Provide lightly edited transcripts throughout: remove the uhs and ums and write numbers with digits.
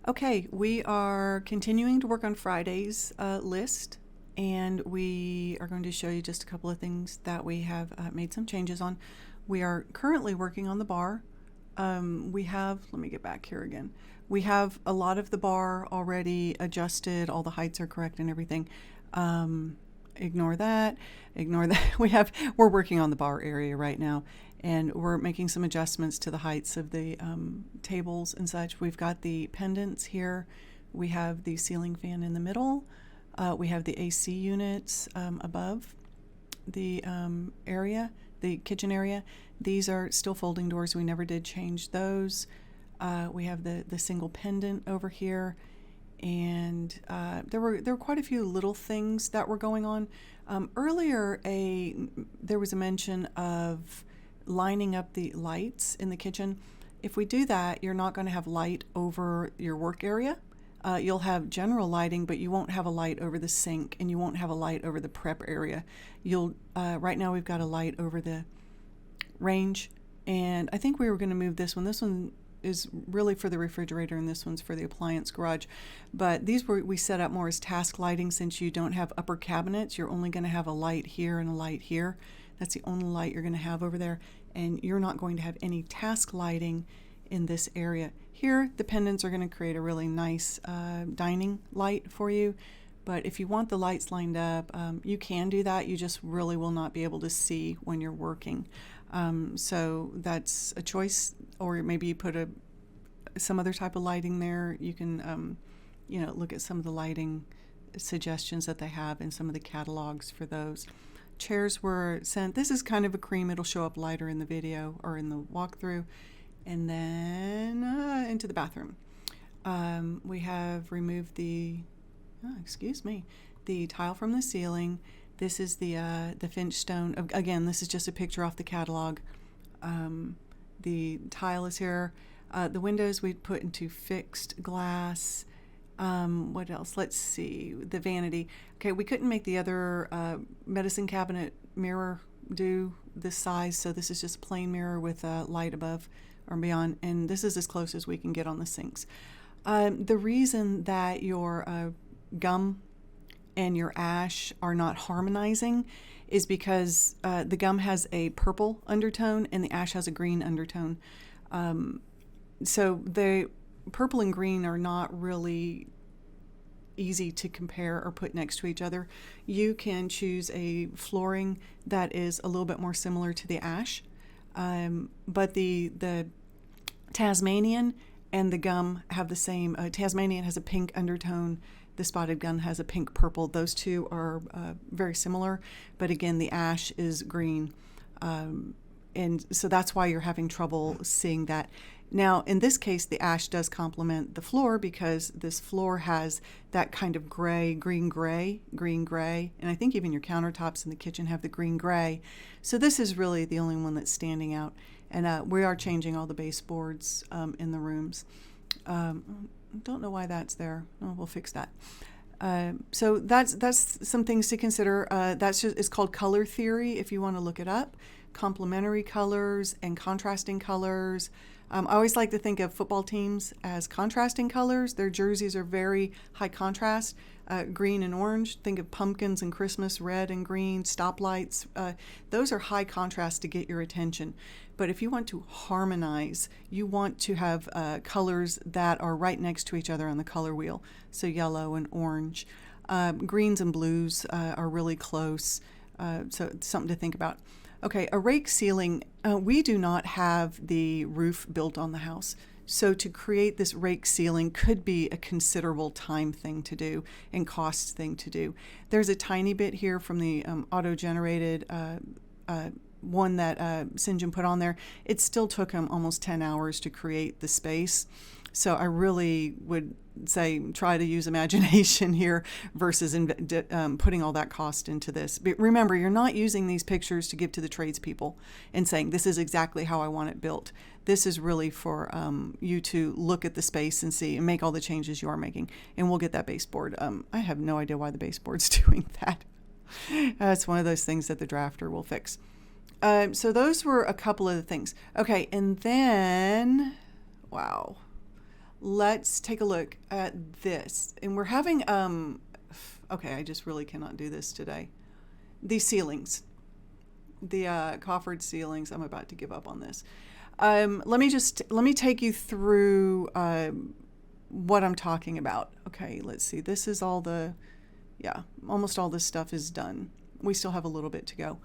Okay, we are continuing to work on Friday's list, and we are going to show you just a couple of things that we have made some changes on. We are currently working on the bar. Let me get back here again. We have a lot of the bar already adjusted, all the heights are correct and everything. Ignore that. We're working on the bar area right now, and we're making some adjustments to the heights of the tables and such. We've got the pendants here. We have the ceiling fan in the middle. We have the AC units above the the kitchen area. These are still folding doors. We never did change those. We have the single pendant over here. And there were quite a few little things that were going on. Earlier, there was a mention of lining up the lights in the kitchen. If we do that, you're not going to have light over your work area. You'll have general lighting, but you won't have a light over the sink, and you won't have a light over the prep area. Right now we've got a light over the range, and I think we were going to move this one. This one is really for the refrigerator, and this one's for the appliance garage. But we set up more as task lighting. Since you don't have upper cabinets, you're only going to have a light here and a light here. That's the only light you're going to have over there, and you're not going to have any task lighting in this area. Here, the pendants are going to create a really nice dining light for you. But if you want the lights lined up, you can do that. You just really will not be able to see when you're working. So that's a choice, or maybe you put some other type of lighting there. You can, look at some of the lighting suggestions that they have in some of the catalogs for those. Chairs were sent. This is kind of a cream. It'll show up lighter in the video or in the walkthrough. And then into the bathroom. We have removed the tile from the ceiling. This is the Finch stone. Again, this is just a picture off the catalog. The tile is here. The windows we put into fixed glass. What else? Let's see. The vanity. Okay, we couldn't make the other medicine cabinet mirror do this size, so this is just a plain mirror with a light above or beyond, and this is as close as we can get on the sinks. The reason that your gum and your ash are not harmonizing is because the gum has a purple undertone and the ash has a green undertone. So the purple and green are not really easy to compare or put next to each other. You can choose a flooring that is a little bit more similar to the ash, but the Tasmanian and the gum have the same. Tasmanian has a pink undertone. The spotted gum has a pink purple. Those two are very similar, but again, the ash is green. And so that's why you're having trouble seeing that. Now, in this case, the ash does complement the floor because this floor has that kind of green gray, and I think even your countertops in the kitchen have the green gray. So this is really the only one that's standing out. And we are changing all the baseboards in the rooms. Don't know why that's there. Oh, we'll fix that. So that's some things to consider. It's called color theory if you want to look it up. Complementary colors and contrasting colors. I always like to think of football teams as contrasting colors. Their jerseys are very high contrast, green and orange. Think of pumpkins and Christmas, red and green, stoplights. Those are high contrast to get your attention. But if you want to harmonize, you want to have colors that are right next to each other on the color wheel. So yellow and orange. Greens and blues are really close. So it's something to think about. Okay, a rake ceiling. We do not have the roof built on the house. So to create this rake ceiling could be a considerable time thing to do and cost thing to do. There's a tiny bit here from the auto-generated one that St. John put on there. It still took him almost 10 hours to create the space. So I really would say try to use imagination here versus putting all that cost into this. But remember, you're not using these pictures to give to the tradespeople and saying, this is exactly how I want it built. This is really for you to look at the space and see and make all the changes you are making. And we'll get that baseboard. I have no idea why the baseboard's doing that. It's one of those things that the drafter will fix. So those were a couple of the things. Okay, and then, wow. let's take a look at this. And we're having, okay, I just really cannot do this today. These ceilings, the coffered ceilings, I'm about to give up on this. Let me take you through what I'm talking about. Okay, let's see. This is all almost all this stuff is done. We still have a little bit to go.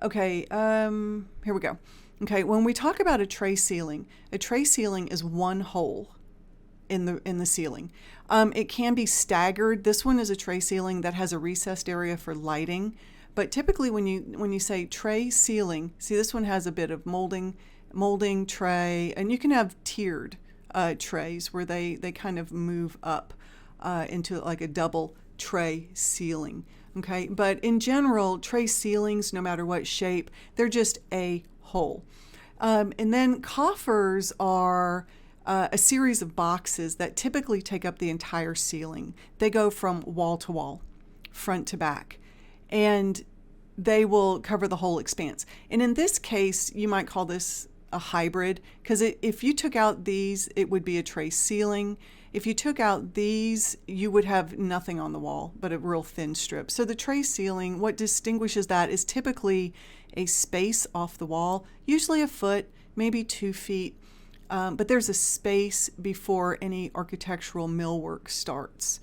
Okay, here we go. Okay, when we talk about a tray ceiling is one hole in the ceiling. It can be staggered. This one is a tray ceiling that has a recessed area for lighting. But typically when you say tray ceiling, see this one has a bit of molding tray, and you can have tiered trays where they kind of move up into like a double tray ceiling. Okay, but in general, tray ceilings, no matter what shape, they're just a hole. And then coffers are a series of boxes that typically take up the entire ceiling. They go from wall to wall, front to back, and they will cover the whole expanse. And in this case, you might call this a hybrid, because if you took out these, it would be a tray ceiling. If you took out these, you would have nothing on the wall but a real thin strip. So the tray ceiling, what distinguishes that is typically a space off the wall, usually a foot, maybe 2 feet, but there's a space before any architectural millwork starts.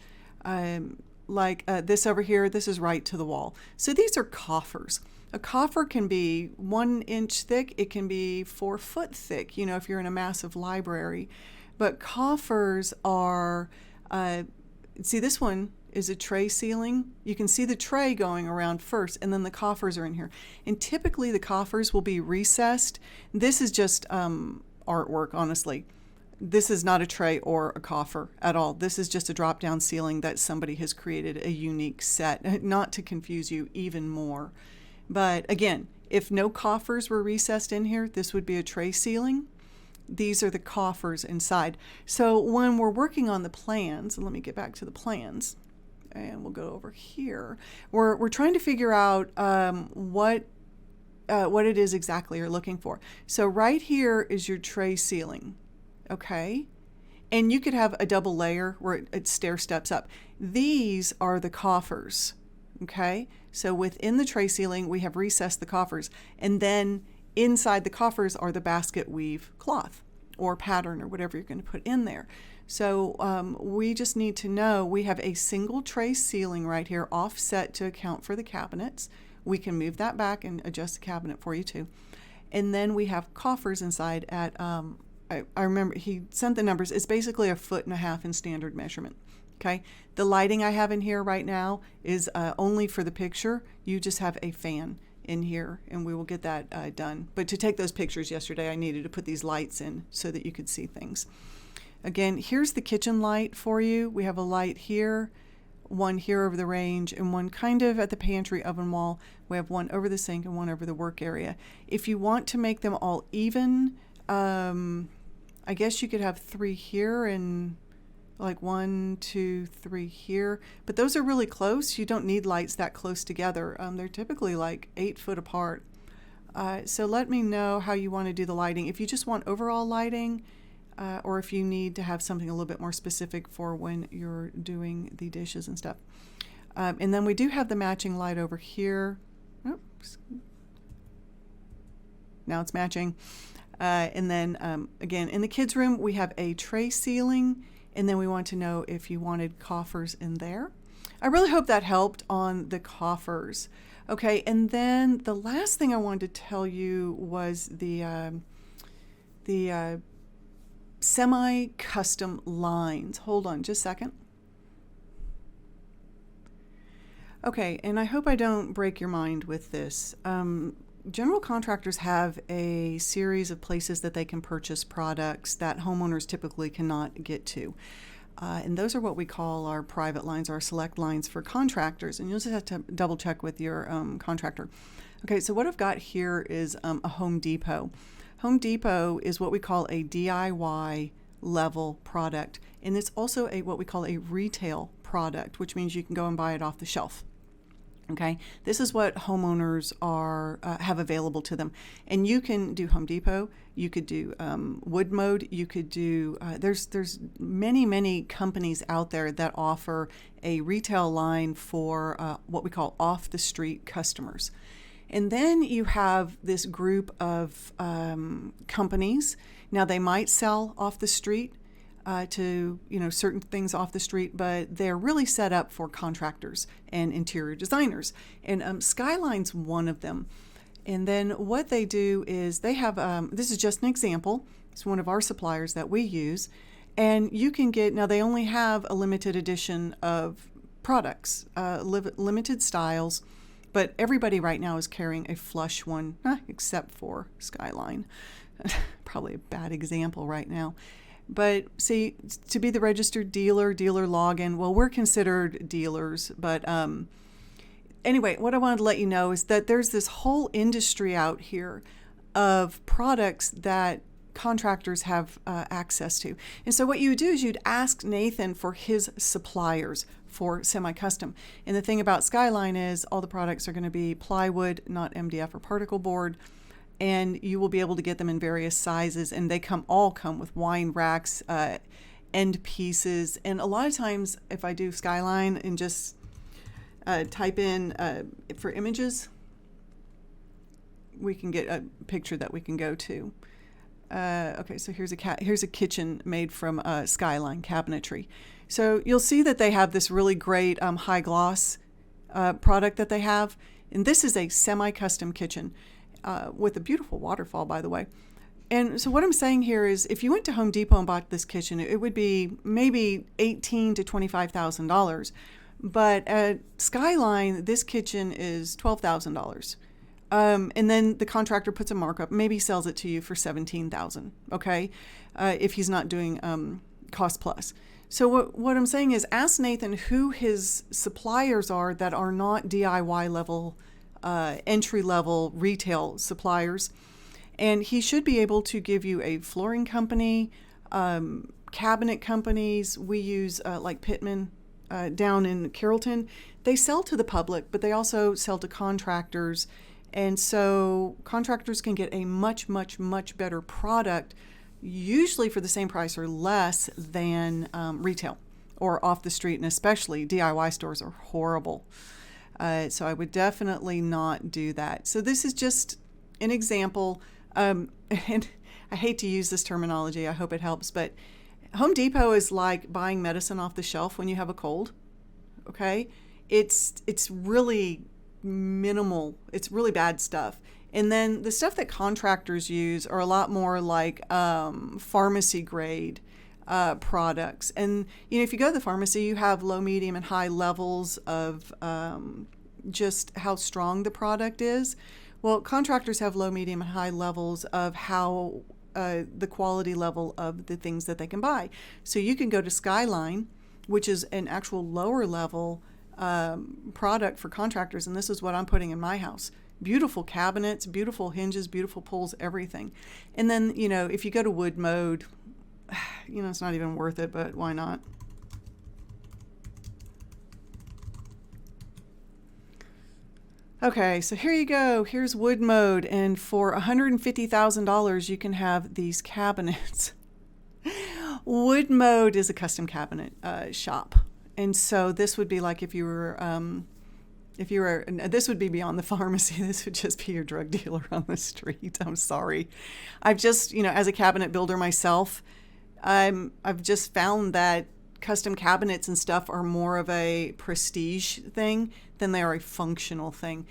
Like this over here, this is right to the wall. So these are coffers. A coffer can be 1 inch thick, it can be 4 foot thick, if you're in a massive library. But coffers are, see this one is a tray ceiling. You can see the tray going around first, and then the coffers are in here. And typically the coffers will be recessed. This is just artwork, honestly. This is not a tray or a coffer at all. This is just a drop-down ceiling that somebody has created a unique set, not to confuse you even more. But again, if no coffers were recessed in here, this would be a tray ceiling. These are the coffers inside. So when we're working on the plans, and let me get back to the plans, and we'll go over here. We're trying to figure out what it is exactly you're looking for. So right here is your tray ceiling, okay? And you could have a double layer where it stair steps up. These are the coffers, okay? So within the tray ceiling, we have recessed the coffers, and then inside the coffers are the basket weave cloth or pattern or whatever you're going to put in there. So we just need to know we have a single tray ceiling right here offset to account for the cabinets. We can move that back and adjust the cabinet for you too. And then we have coffers inside at, I remember he sent the numbers. It's basically 1.5 feet in standard measurement. Okay. The lighting I have in here right now is only for the picture. You just have a fan in here, and we will get that done. But to take those pictures yesterday, I needed to put these lights in so that you could see things. Again, here's the kitchen light for you. We have a light here, one here over the range, and one kind of at the pantry oven wall. We have one over the sink and one over the work area. If you want to make them all even, I guess you could have 3 here and like 1, 2, 3 here, but those are really close. You don't need lights that close together. They're typically like 8 foot apart. So let me know how you want to do the lighting. If you just want overall lighting, or if you need to have something a little bit more specific for when you're doing the dishes and stuff. And then we do have the matching light over here. Oops. Now it's matching. And then again, in the kids' room, we have a tray ceiling. And then we want to know if you wanted coffers in there. I really hope that helped on the coffers. Okay, and then the last thing I wanted to tell you was the semi-custom lines. Hold on just a second. Okay, and I hope I don't break your mind with this. General contractors have a series of places that they can purchase products that homeowners typically cannot get to. And those are what we call our private lines, our select lines for contractors. And you'll just have to double check with your contractor. Okay, so what I've got here is a Home Depot. Home Depot is what we call a DIY level product. And it's also what we call a retail product, which means you can go and buy it off the shelf. Okay, this is what homeowners are have available to them, and you can do Home Depot. You could do Wood Mode. You could do there's many companies out there that offer a retail line for what we call off the street customers, and then you have this group of companies. Now they might sell off the street. To certain things off the street, but they're really set up for contractors and interior designers, and Skyline's one of them. And then what they do is they have this is just an example. It's one of our suppliers that we use, and you can get, now they only have a limited edition of products, limited styles, but everybody right now is carrying a flush one, except for Skyline. Probably a bad example right now. But see, to be the registered dealer login, well, we're considered dealers. But anyway, what I wanted to let you know is that there's this whole industry out here of products that contractors have access to. And so what you would do is you'd ask Nathan for his suppliers for semi-custom. And the thing about Skyline is all the products are going to be plywood, not MDF or particle board. And you will be able to get them in various sizes, and they all come with wine racks, end pieces. And a lot of times, if I do Skyline and just type in for images, we can get a picture that we can go to. Okay, so here's a kitchen made from Skyline cabinetry. So you'll see that they have this really great high gloss product that they have, and this is a semi-custom kitchen. With a beautiful waterfall, by the way. And so what I'm saying here is if you went to Home Depot and bought this kitchen, it would be maybe $18,000 to $25,000. But at Skyline, this kitchen is $12,000. And then the contractor puts a markup, maybe sells it to you for $17,000, okay? If he's not doing cost plus. So what I'm saying is ask Nathan who his suppliers are that are not DIY level entry-level retail suppliers, and he should be able to give you a flooring company, cabinet companies. We use like Pittman down in Carrollton. They sell to the public, but they also sell to contractors, and so contractors can get a much better product, usually for the same price or less than retail or off the street, and especially DIY stores are horrible. So I would definitely not do that. So this is just an example. And I hate to use this terminology. I hope it helps. But Home Depot is like buying medicine off the shelf when you have a cold. Okay? It's really minimal. It's really bad stuff. And then the stuff that contractors use are a lot more like pharmacy grade products. And if you go to the pharmacy, you have low, medium, and high levels of just how strong the product is. Well, contractors have low, medium, and high levels of how the quality level of the things that they can buy. So you can go to Skyline, which is an actual lower level product for contractors, and this is what I'm putting in my house. Beautiful cabinets, beautiful hinges, beautiful pulls, everything. And then, if you go to Wood Mode, it's not even worth it, but why not? Okay, so here you go. Here's Wood Mode, and for $150,000, you can have these cabinets. Wood Mode is a custom cabinet shop, and so this would be like if you were, this would be beyond the pharmacy. This would just be your drug dealer on the street. I'm sorry. I've just, as a cabinet builder myself, I've just found that custom cabinets and stuff are more of a prestige thing than they are a functional thing.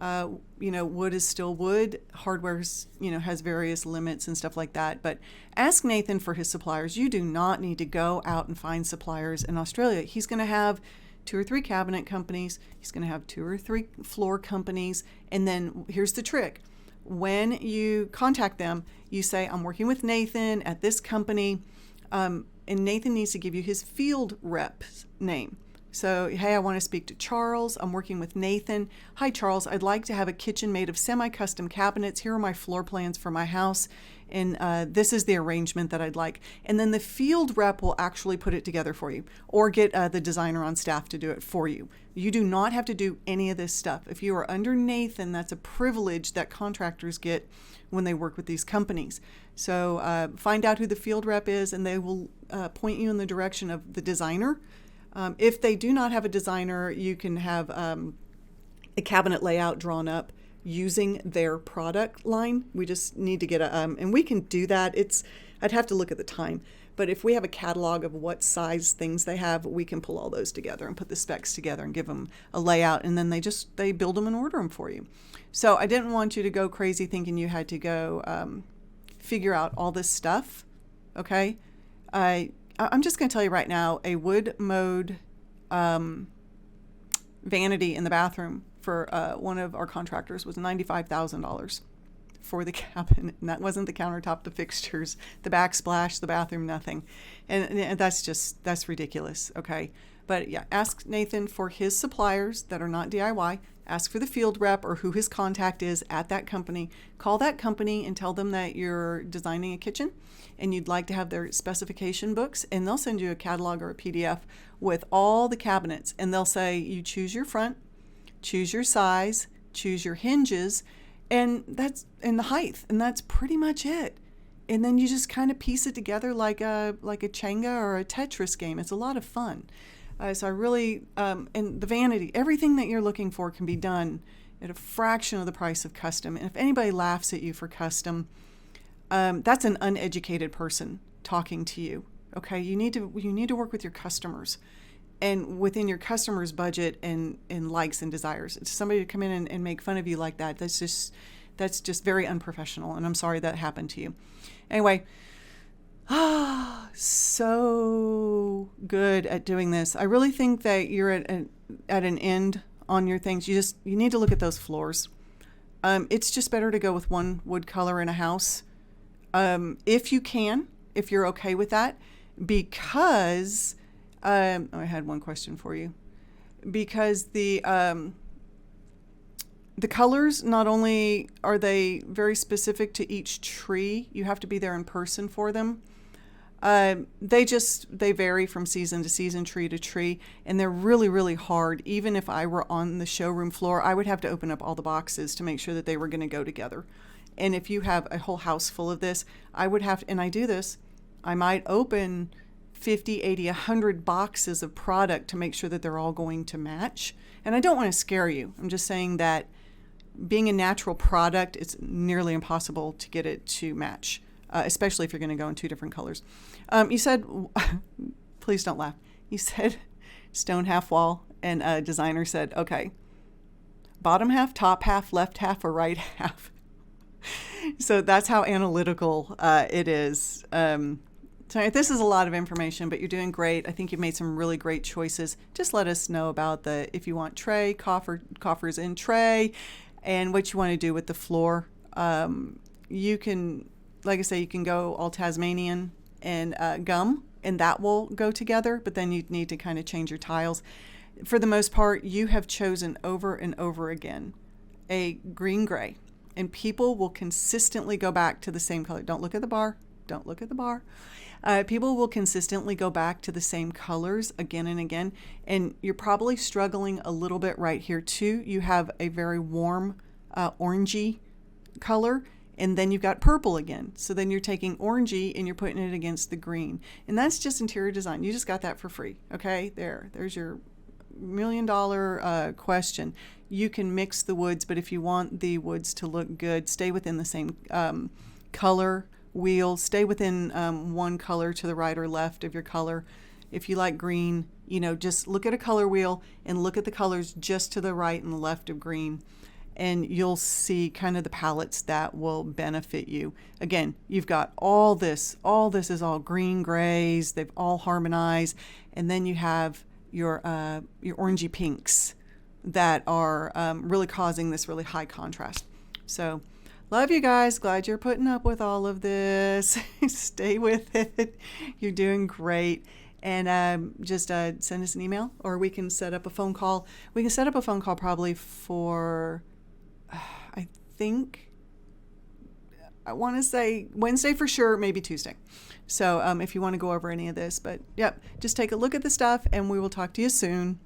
Wood is still wood. Hardware, has various limits and stuff like that. But ask Nathan for his suppliers. You do not need to go out and find suppliers in Australia. He's going to have 2 or 3 cabinet companies. He's going to have 2 or 3 floor companies. And then here's the trick. When you contact them, you say, I'm working with Nathan at this company. And Nathan needs to give you his field rep's name. So, hey, I want to speak to Charles. I'm working with Nathan. Hi, Charles. I'd like to have a kitchen made of semi-custom cabinets. Here are my floor plans for my house. And this is the arrangement that I'd like. And then the field rep will actually put it together for you, or get the designer on staff to do it for you. You do not have to do any of this stuff. If you are under Nathan, that's a privilege that contractors get when they work with these companies. So find out who the field rep is, and they will point you in the direction of the designer. If they do not have a designer, you can have a cabinet layout drawn up using their product line. We just need to get and we can do that. I'd have to look at the time, but if we have a catalog of what size things they have, we can pull all those together and put the specs together and give them a layout, and then they build them and order them for you. So I didn't want you to go crazy thinking you had to go figure out all this stuff. Okay. I'm just going to tell you right now, a wood mode vanity in the bathroom for one of our contractors was $95,000 for the cabinet, and that wasn't the countertop, the fixtures, the backsplash, the bathroom, nothing. And that's ridiculous. Okay. But yeah, ask Nathan for his suppliers that are not DIY. Ask for the field rep or who his contact is at that company. Call that company and tell them that you're designing a kitchen and you'd like to have their specification books, and they'll send you a catalog or a PDF with all the cabinets, and they'll say you choose your front, choose your size, choose your hinges, and that's in the height, and that's pretty much it. And then you just kind of piece it together like a Jenga or a Tetris game. It's a lot of fun. So I really, and the vanity, everything that you're looking for can be done at a fraction of the price of custom. And if anybody laughs at you for custom, that's an uneducated person talking to you. Okay, you need to work with your customers, and within your customers' budget and likes and desires. It's somebody to come in and make fun of you like that. That's just very unprofessional, and I'm sorry that happened to you. Anyway, so good at doing this. I really think that you're at an end on your things. You need to look at those floors. It's just better to go with one wood color in a house, if you can, if you're okay with that, because I had one question for you. Because the colors, not only are they very specific to each tree, you have to be there in person for them. They vary from season to season, tree to tree, and they're really, really hard. Even if I were on the showroom floor, I would have to open up all the boxes to make sure that they were going to go together. And if you have a whole house full of this, I would have, and I do this, I might open 50, 80, 100 boxes of product to make sure that they're all going to match. And I don't want to scare you. I'm just saying that being a natural product, it's nearly impossible to get it to match, especially if you're going to go in two different colors. You said, please don't laugh. You said stone half wall, and a designer said, okay, bottom half, top half, left half, or right half. So that's how analytical it is. So this is a lot of information, but you're doing great. I think you've made some really great choices. Just let us know about if you want tray, coffers in tray, and what you want to do with the floor. You can, like I say, you can go all Tasmanian and gum, and that will go together, but then you need to kind of change your tiles. For the most part, you have chosen over and over again a green-gray, and people will consistently go back to the same color. Don't look at the bar. Don't look at the bar. People will consistently go back to the same colors again and again, and you're probably struggling a little bit right here too. You have a very warm orangey color, and then you've got purple again. So then you're taking orangey and you're putting it against the green, and that's just interior design. You just got that for free. Okay, there's your $1 million question. You can mix the woods, but if you want the woods to look good, stay within the same color wheel. Stay within one color to the right or left of your color. If you like green, just look at a color wheel and look at the colors just to the right and left of green, and you'll see kind of the palettes that will benefit you. Again, you've got all this is all green grays. They've all harmonized, and then you have your orangey pinks that are really causing this really high contrast. So love you guys. Glad you're putting up with all of this. Stay with it. You're doing great. and just send us an email, or we can set up a phone call. We can set up a phone call probably for, I think, I want to say Wednesday for sure, maybe Tuesday. So if you want to go over any of this, but yep, just take a look at the stuff and we will talk to you soon.